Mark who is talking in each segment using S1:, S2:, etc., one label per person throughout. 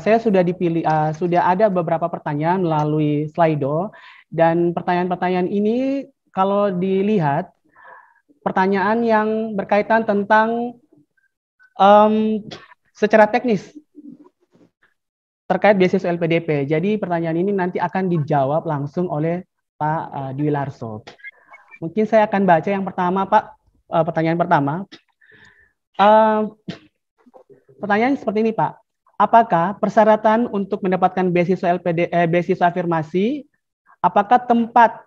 S1: saya sudah dipilih, sudah ada beberapa pertanyaan melalui Slido, dan pertanyaan-pertanyaan ini kalau dilihat pertanyaan yang berkaitan tentang secara teknis terkait beasiswa LPDP. Jadi pertanyaan ini nanti akan dijawab langsung oleh Pak Dwi Larso. Mungkin saya akan baca yang pertama, Pak. Pertanyaan pertama. Pertanyaan seperti ini, Pak. Apakah persyaratan untuk mendapatkan beasiswa afirmasi, apakah tempat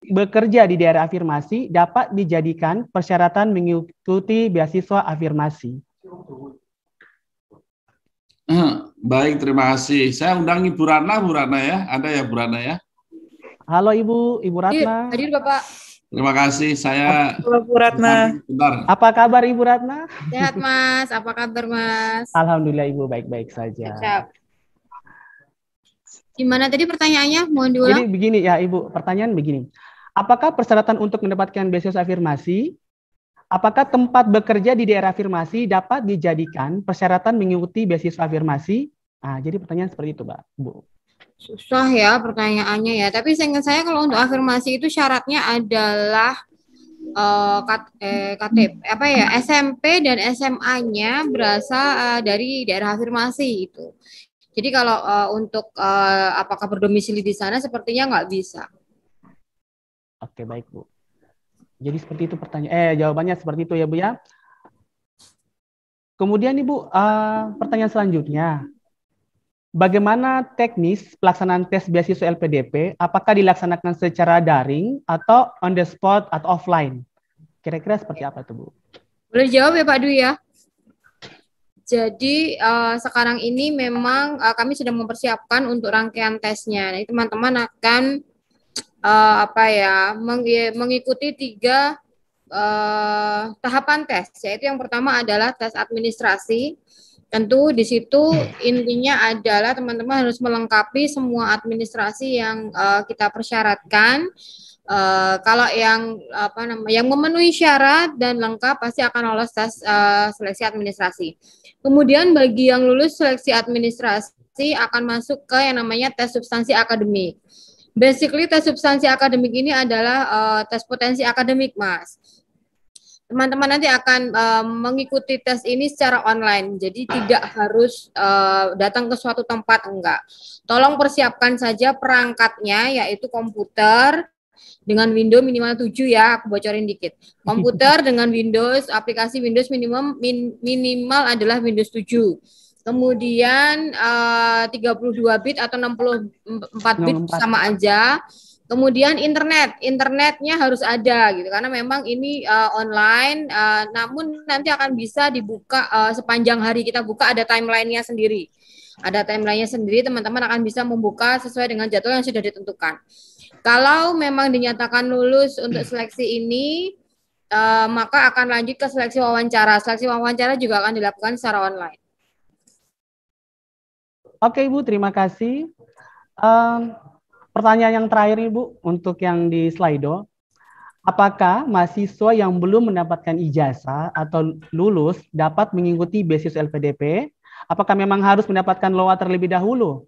S1: bekerja di daerah afirmasi dapat dijadikan persyaratan mengikuti beasiswa afirmasi?
S2: Baik, terima kasih. Saya undang Ibu Ratna, Bu Ratna ya. Ada ya Bu Ratna ya?
S1: Halo Ibu Ratna.
S3: Hadir Bapak.
S2: Terima kasih. Saya
S4: Halo Bu Ratna.
S2: bentar.
S1: Apa kabar Ibu Ratna?
S3: Sehat Mas, apa kabar Mas?
S1: Alhamdulillah Ibu baik-baik saja.
S3: Siap. Gimana tadi pertanyaannya? Mohon diulang.
S1: Jadi begini ya Ibu, pertanyaan begini. Apakah persyaratan untuk mendapatkan beasiswa afirmasi, apakah tempat bekerja di daerah afirmasi dapat dijadikan persyaratan mengikuti beasiswa afirmasi? Nah, jadi pertanyaan seperti itu, Mbak, Bu.
S3: Susah ya pertanyaannya ya. Tapi seingat saya kalau untuk afirmasi itu syaratnya adalah KTP SMP dan SMA-nya berasal dari daerah afirmasi itu. Jadi kalau untuk apakah berdomisili di sana sepertinya nggak bisa.
S1: Oke, baik Bu. Jadi seperti itu jawabannya seperti itu ya Bu ya. Kemudian Ibu, pertanyaan selanjutnya. Bagaimana teknis pelaksanaan tes beasiswa LPDP? Apakah dilaksanakan secara daring atau on the spot atau offline? Kira-kira seperti apa tuh Bu?
S3: Boleh jawab ya Pak Dwi ya? Jadi sekarang ini memang kami sedang mempersiapkan untuk rangkaian tesnya. Jadi teman-teman akan mengikuti 3 tahapan tes. Yaitu yang pertama adalah tes administrasi. Tentu di situ intinya adalah teman-teman harus melengkapi semua administrasi yang kita persyaratkan. Kalau yang yang memenuhi syarat dan lengkap pasti akan lolos tes seleksi administrasi. Kemudian bagi yang lulus seleksi administrasi akan masuk ke yang namanya tes substansi akademik. Basically tes substansi akademik ini adalah tes potensi akademik, Mas. Teman-teman nanti akan mengikuti tes ini secara online, jadi tidak harus datang ke suatu tempat, enggak. Tolong persiapkan saja perangkatnya, yaitu komputer dengan Windows minimal 7 ya, aku bocorin dikit. Komputer dengan Windows, aplikasi Windows minimal adalah Windows 7. Kemudian 32 bit atau 64 bit sama aja. Kemudian internetnya harus ada gitu karena memang ini online, namun nanti akan bisa dibuka sepanjang hari kita buka ada timelinenya sendiri. Ada timelinenya sendiri, teman-teman akan bisa membuka sesuai dengan jadwal yang sudah ditentukan. Kalau memang dinyatakan lulus untuk seleksi ini, maka akan lanjut ke seleksi wawancara. Seleksi wawancara juga akan dilakukan secara online.
S1: Oke Ibu, terima kasih. Pertanyaan yang terakhir Ibu, untuk yang di Slido, apakah mahasiswa yang belum mendapatkan ijazah atau lulus dapat mengikuti beasiswa LPDP? Apakah memang harus mendapatkan LOA terlebih dahulu?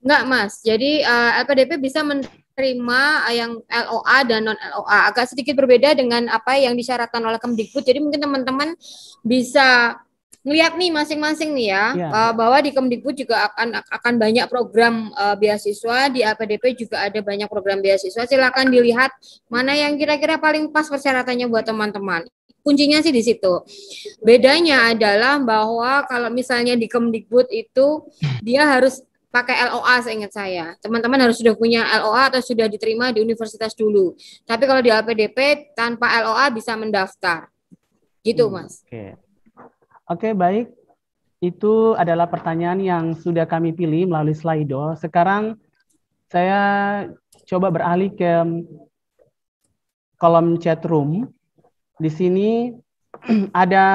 S3: Enggak Mas, jadi LPDP bisa menerima yang LOA dan non-LOA. Agak sedikit berbeda dengan apa yang disyaratkan oleh Kemdikbud, jadi mungkin teman-teman bisa ngelihat nih masing-masing nih ya, bahwa di Kemdikbud juga akan banyak program beasiswa, di LPDP juga ada banyak program beasiswa. Silakan dilihat mana yang kira-kira paling pas persyaratannya buat teman-teman. Kuncinya sih di situ. Bedanya adalah bahwa kalau misalnya di Kemdikbud itu dia harus pakai LOA seingat saya. Teman-teman harus sudah punya LOA atau sudah diterima di universitas dulu. Tapi kalau di LPDP tanpa LOA bisa mendaftar. Gitu Mas.
S1: Oke, baik. Itu adalah pertanyaan yang sudah kami pilih melalui Slido. Sekarang saya coba beralih ke kolom chat room. Di sini ada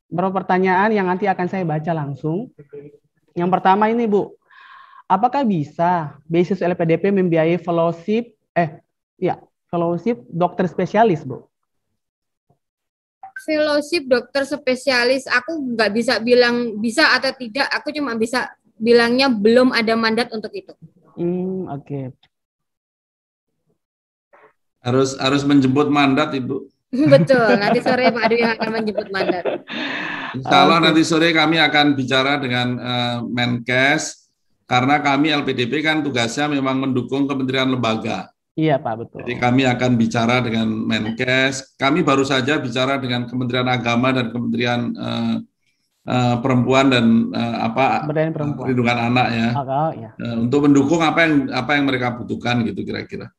S1: beberapa pertanyaan yang nanti akan saya baca langsung. Yang pertama ini Bu, apakah bisa beasiswa LPDP membiayai fellowship dokter spesialis Bu?
S3: fellowship dokter spesialis, aku nggak bisa bilang bisa atau tidak, aku cuma bisa bilangnya belum ada mandat untuk itu.
S1: Oke.
S2: Harus menjemput mandat, Ibu.
S3: Betul, nanti sore Pak Adu yang akan menjemput mandat.
S2: Insya Allah
S1: Oke.
S2: nanti sore kami akan bicara dengan Menkes, karena kami LPDP kan tugasnya memang mendukung kementerian lembaga.
S1: Iya Pak, betul.
S2: Jadi kami akan bicara dengan Menkes. Kami baru saja bicara dengan Kementerian Agama dan Kementerian Perempuan dan
S1: Pemberdayaan perempuan.
S2: Perlindungan Anak ya,
S1: Ya.
S2: untuk mendukung apa yang mereka butuhkan gitu kira-kira.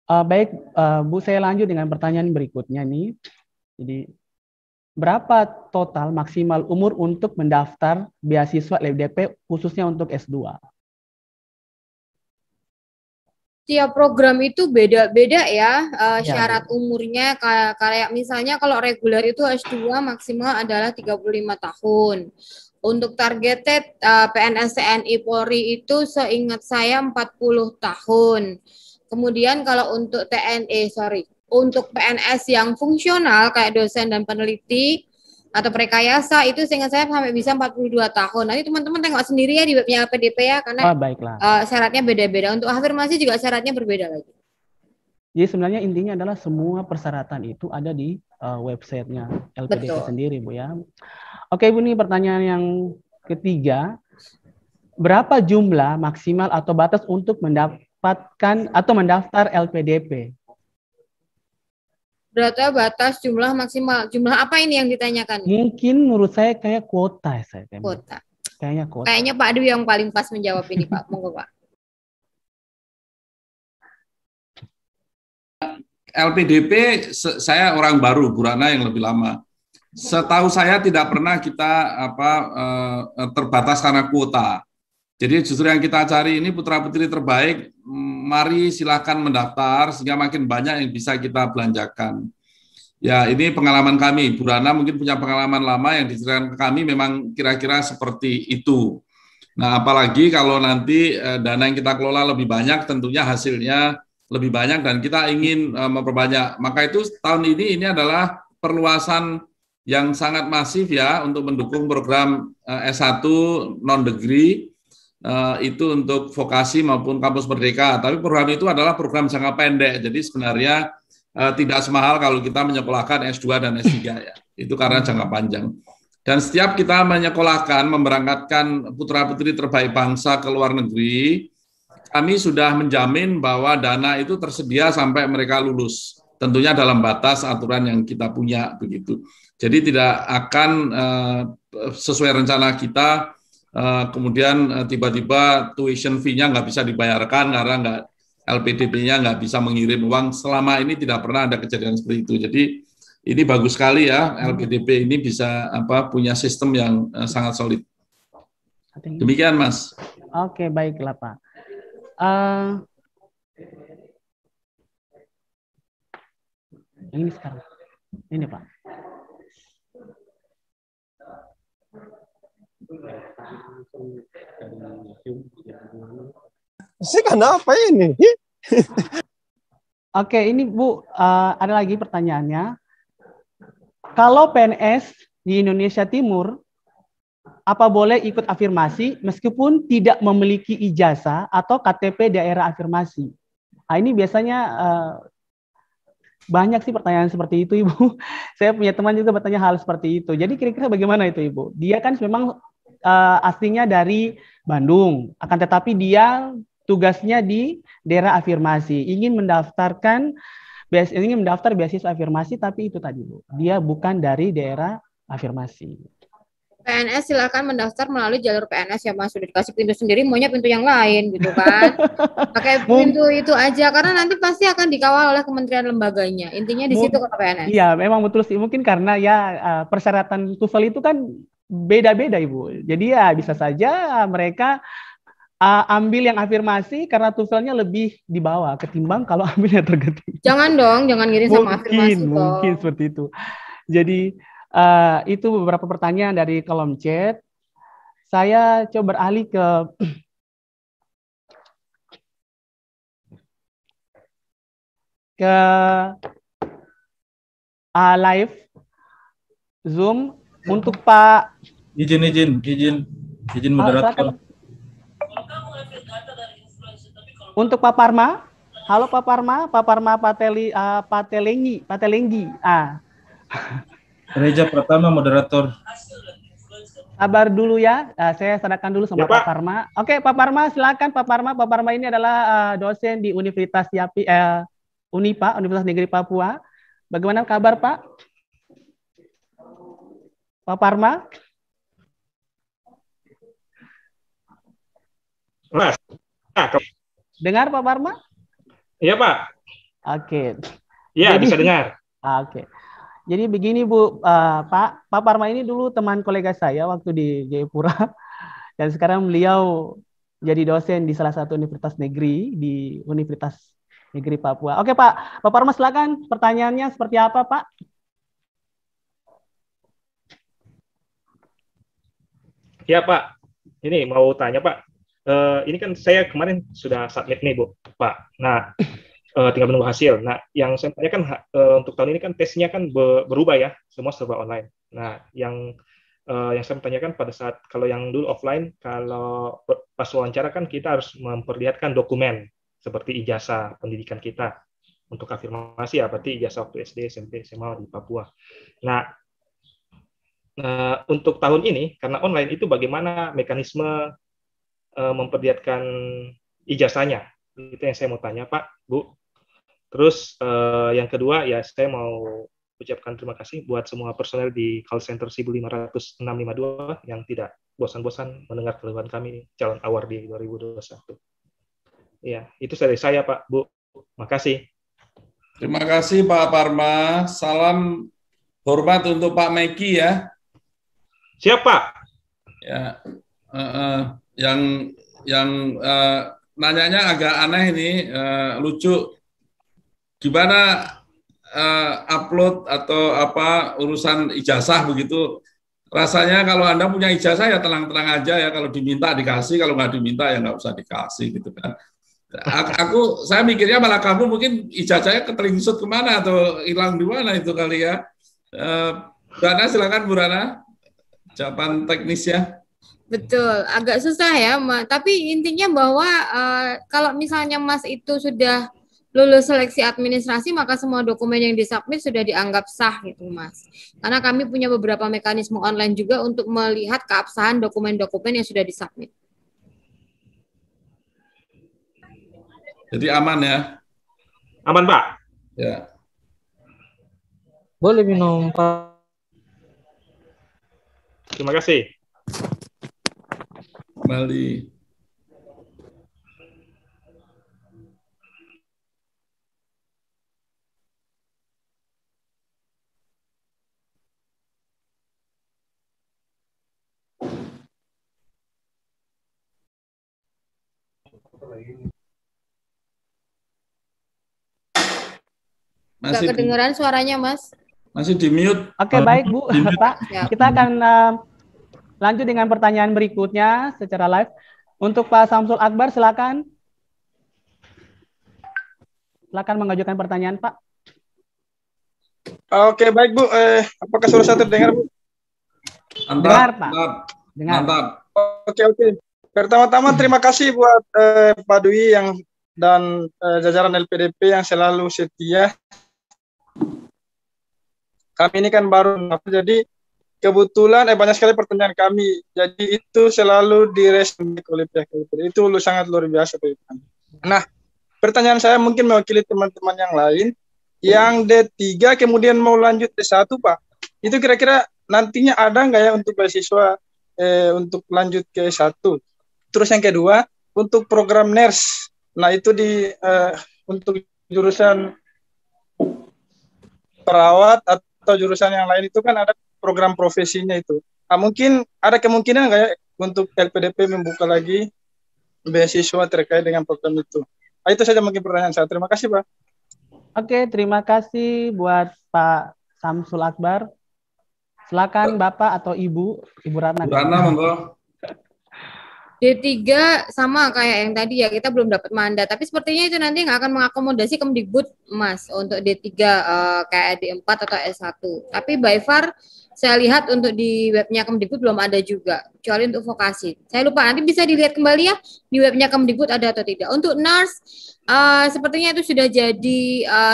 S1: Baik, Bu, saya lanjut dengan pertanyaan berikutnya nih. Jadi, berapa total maksimal umur untuk mendaftar beasiswa LPDP khususnya untuk S2?
S3: Tiap program itu beda-beda ya,
S1: Ya,
S3: syarat umurnya. Kayak misalnya kalau reguler itu S2 maksimal adalah 35 tahun. Untuk targeted PNS TNI Polri itu seingat saya 40 tahun. Kemudian kalau untuk untuk PNS yang fungsional kayak dosen dan peneliti atau prekayasa itu seingat saya sampai bisa 42 tahun. Nanti teman-teman tengok sendiri ya di webnya LPDP ya, karena
S1: baiklah.
S3: Syaratnya beda-beda. Untuk afirmasi juga syaratnya berbeda lagi.
S1: Jadi sebenarnya intinya adalah semua persyaratan itu ada di websitenya LPDP
S3: Betul.
S1: sendiri, Bu ya. Oke, Bu, ini pertanyaan yang ketiga. Berapa jumlah maksimal atau batas untuk mendapatkan atau mendaftar LPDP?
S3: Berarti batas jumlah maksimal. Jumlah apa ini yang ditanyakan?
S1: Mungkin menurut saya kayak kuota.
S3: Kuota.
S1: Kayaknya kuota.
S3: Kayaknya Pak Dwi yang paling pas menjawab ini, Pak. Monggo, Pak.
S2: LPDP, saya orang baru, Bu Rana yang lebih lama. Setahu saya tidak pernah kita terbatas karena kuota. Jadi justru yang kita cari ini putra-putri terbaik, mari silahkan mendaftar sehingga makin banyak yang bisa kita belanjakan. Ya, ini pengalaman kami. Bu Rana mungkin punya pengalaman lama yang diceritakan ke kami memang kira-kira seperti itu. Nah, apalagi kalau nanti dana yang kita kelola lebih banyak, tentunya hasilnya lebih banyak dan kita ingin memperbanyak. Maka itu tahun ini adalah perluasan yang sangat masif ya untuk mendukung program S1 non-degree, itu untuk vokasi maupun kampus merdeka. Tapi program itu adalah program jangka pendek, jadi sebenarnya tidak semahal kalau kita menyekolahkan S2 dan S3 ya. Itu karena jangka panjang. Dan setiap kita menyekolahkan, memberangkatkan putra-putri terbaik bangsa ke luar negeri, kami sudah menjamin bahwa dana itu tersedia sampai mereka lulus. Tentunya dalam batas aturan yang kita punya begitu. Jadi tidak akan sesuai rencana kita, kemudian tiba-tiba tuition fee-nya nggak bisa dibayarkan karena nggak LPDP-nya nggak bisa mengirim uang. Selama ini tidak pernah ada kejadian seperti itu. Jadi ini bagus sekali ya, LPDP ini bisa punya sistem yang sangat solid. Demikian, Mas.
S1: Oke, baiklah, Pak. Ini sekarang. Ini, Pak.
S4: Kenapa ini?
S1: Oke, ini Bu, ada lagi pertanyaannya. Kalau PNS di Indonesia Timur, apa boleh ikut afirmasi meskipun tidak memiliki ijazah atau KTP daerah afirmasi? Nah, ini biasanya banyak sih pertanyaan seperti itu, Ibu. Saya punya teman juga bertanya hal seperti itu. Jadi kira-kira bagaimana itu, Ibu? Dia kan memang aslinya dari Bandung, akan tetapi dia tugasnya di daerah afirmasi, ingin mendaftar beasiswa afirmasi, tapi itu tadi, Bu, dia bukan dari daerah afirmasi.
S3: PNS silakan mendaftar melalui jalur PNS ya, Mas. Sudah dikasih pintu sendiri, maunya pintu yang lain gitu kan. Pakai pintu itu aja, karena nanti pasti akan dikawal oleh kementerian lembaganya. Intinya di situ ke PNS.
S1: Iya, memang betul sih. Mungkin karena ya persyaratan TOEFL itu kan beda-beda, Ibu. Jadi ya bisa saja mereka ambil yang afirmasi karena TOEFL-nya lebih di bawah ketimbang kalau ambil yang targeting.
S3: Jangan dong, jangan ngirim sama afirmasi.
S1: Mungkin seperti itu. Jadi itu beberapa pertanyaan dari kolom chat. Saya coba beralih ke live Zoom untuk Pak.
S4: Izin moderator.
S1: Untuk Pak Parma. Halo Pak Parma, Patelenggi.
S4: Reja Pratama moderator.
S1: Sabar dulu ya, saya serahkan dulu sama Pak Parma. Oke, Pak Parma, silakan Pak Parma. Pak Parma ini adalah dosen di Universitas Unipa, Universitas Negeri Papua. Bagaimana kabar Pak? Pak Parma?
S5: Mas.
S1: Dengar Pak Parma?
S5: Iya Pak.
S1: Oke.
S5: Iya, bisa dengar.
S1: Oke. Jadi begini Bu, Pak Parma ini dulu teman kolega saya waktu di Jayapura, dan sekarang beliau jadi dosen di salah satu universitas negeri di Universitas Negeri Papua. Oke Pak Parma silakan, pertanyaannya seperti apa Pak?
S5: Ya Pak, ini mau tanya Pak. Ini kan saya kemarin sudah submit nih Bu, Pak. Nah, tinggal menunggu hasil. Nah, yang saya tanyakan untuk tahun ini kan tesnya kan berubah ya, semua serba online. Nah, yang saya tanyakan pada saat kalau yang dulu offline, kalau pas wawancara kan kita harus memperlihatkan dokumen seperti ijazah pendidikan kita untuk afirmasi ya, berarti ijazah waktu SD, SMP, SMA di Papua. Nah, untuk tahun ini karena online itu bagaimana mekanisme memperlihatkan ijazahnya? Itu yang saya mau tanya Pak, Bu. Terus yang kedua ya saya mau ucapkan terima kasih buat semua personel di call center 1500652 yang tidak bosan-bosan mendengar keluhan kami calon award di 2021. Ya, itu dari saya Pak, Bu. Makasih.
S2: Terima kasih Pak Parma. Salam hormat untuk Pak Meki ya.
S5: Siap Pak.
S2: Ya, yang nanyanya agak aneh ini, lucu. Gimana upload atau apa urusan ijazah begitu? Rasanya kalau Anda punya ijazah ya tenang-tenang aja ya. Kalau diminta dikasih, kalau nggak diminta ya nggak usah dikasih gitu kan. Saya mikirnya malah kamu mungkin ijazahnya ketelingsut kemana atau hilang di mana itu kali ya. Bu Rana, silakan Bu Rana, jawaban teknisnya.
S3: Betul, agak susah ya, tapi intinya bahwa kalau misalnya Mas itu sudah lulus seleksi administrasi, maka semua dokumen yang disubmit sudah dianggap sah gitu Mas. Karena kami punya beberapa mekanisme online juga untuk melihat keabsahan dokumen-dokumen yang sudah disubmit.
S2: Jadi aman ya?
S5: Aman Pak?
S2: Ya.
S4: Boleh minum Pak.
S5: Terima kasih.
S2: Kembali.
S3: Nggak kedengeran suaranya, Mas.
S2: Masih di mute.
S1: Oke, baik Bu. Pak, kita akan lanjut dengan pertanyaan berikutnya secara live. Untuk Pak Samsul Akbar, silakan. Silakan mengajukan pertanyaan, Pak.
S6: Oke, baik Bu. Apakah suara saya terdengar, Bu?
S1: Dengar, Pak.
S2: Dengar. Mantap.
S6: Oke. Pertama-tama terima kasih buat Pak Dwi dan jajaran LPDP yang selalu setia. Kami ini kan baru, jadi kebetulan banyak sekali pertanyaan kami. Jadi itu selalu direspon oleh pihak LPDP. Itu sangat luar biasa. Nah, pertanyaan saya mungkin mewakili teman-teman yang lain. Yang D3 kemudian mau lanjut D1, Pak. Itu kira-kira nantinya ada nggak ya untuk beasiswa untuk lanjut ke S1? Terus yang kedua, untuk program nurse. Nah, itu untuk jurusan perawat atau jurusan yang lain itu kan ada program profesinya itu. Nah, mungkin ada kemungkinan nggak ya untuk LPDP membuka lagi beasiswa terkait dengan program itu? Nah, itu saja mungkin pertanyaan saya. Terima kasih, Pak.
S1: Oke, terima kasih buat Pak Samsul Akbar. Silakan Bapak atau Ibu Ratna.
S2: Bu Ratna, monggo.
S3: D3 sama kayak yang tadi ya, kita belum dapat mandat, tapi sepertinya itu nanti nggak akan mengakomodasi Kemdikbud, Mas, untuk D3 kayak D4 atau S1. Tapi by far saya lihat untuk di webnya Kemdikbud belum ada juga, kecuali untuk vokasi. Saya lupa, nanti bisa dilihat kembali ya di webnya Kemdikbud ada atau tidak. Untuk nurse, sepertinya itu sudah jadi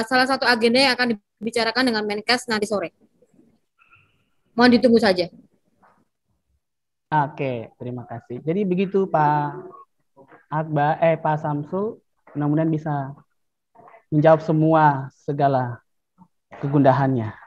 S3: salah satu agenda yang akan dibicarakan dengan Menkes nanti sore. Mohon ditunggu saja.
S1: Oke, terima kasih. Jadi begitu Pak Pak Samsul, mudah-mudahan bisa menjawab semua segala kegundahannya.